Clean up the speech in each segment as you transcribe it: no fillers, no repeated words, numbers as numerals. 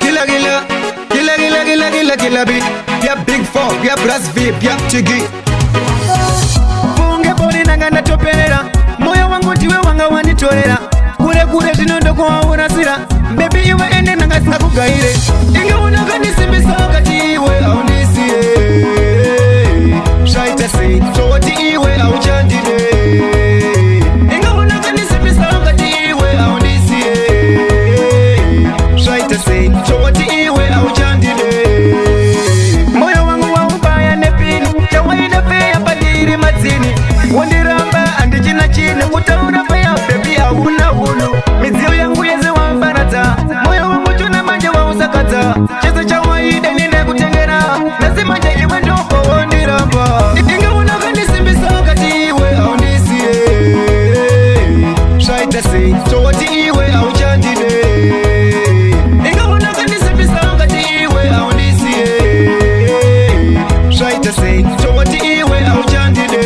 Killer, killer, killer, killer, killer, killer, killer beat. Yeah, big four, yeah, brass vape, yeah, chigi. Funge pori nanga natopera, moyo wangu tiwe wanga wanitolera. Kure kure tinondo kwa unasira, baby iwe ende nanga sina kugaire. Inge unaka nisimbisa wakati iwe au nisiye. Shaita say, so wati iwe au chandide. Inge unaka nisimbisa wakati iwe au nisiye. Shaita say, so wati iwe au chandide. Moyo wangu wa ubaya nepini, chawaida fea padiri mazini. Wandiramba andi china chini, utaura fea baby hauna hulu. Mizio yangu yeze wambarata, moyo wangu chuna manja wa usakata. Cheza chawaida nine kutengera, lazima nje iwe ndoko wandiramba. Inga unaka nisimbisa wakati iwe au nisiye. Shaita say, so wati iwe au chandide. Inga unaka nisimbisa wakati iwe au nisiye. Shaita say, so wati iwe au chandide.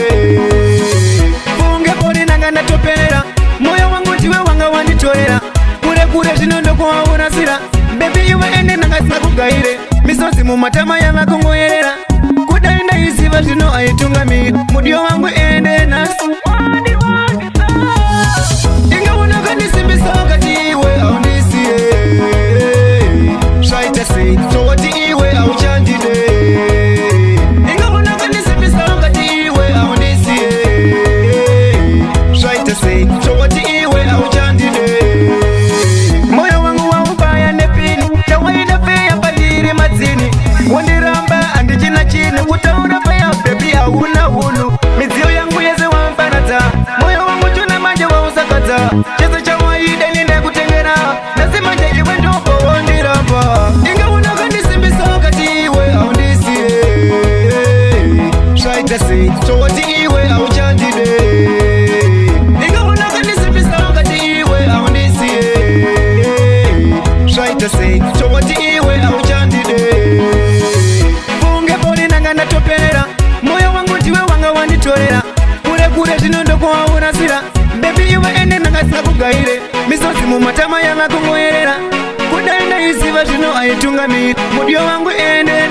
Funge pori nanga natopera, moyo wangu tiwe wanga wanitolera. Kure kure tinondo kwa unasira, baby iwe ende nanga sina kugaire. Misosi mumatama ya makungoyerera, kudaenda isiva tino aitunga miri. Mudio wangu ende nasi inga unaka nisimbisa wakati iwe au nisiye. Shaita say, so wati iwe au chandide. Inga unaka nisimbisa wakati iwe au nisiye. Shaita say, so wati iwe au chandide. Moyo wangu wa ubaya nepini, chawaida fea padiri mazini. Wandiramba andi china chini, utaura fea baby hauna hulu. Mizio yangu yeze wambarata, moyo wangu chuna manja wa usakata. Cheza chawaida nine kutengera, lazima nje iwe ndoko wandiramba. Inga unaka nisimbisa wakati iwe au nisiye. Shaita say, so wati iwe au chandide. Inga unaka nisimbisa wakati iwe au nisiye. Shaita say, so wati iwe au chandide. Funge pori nanga natopera, moyo wangu tiwe wanga wanitolera. Kure kure tinondo kwa unasira, baby iwe ende nanga sina kugaire. Misosi mumatama ya makungoyerera, kudaenda isiva tino aitunga miri. Mudio wangu ende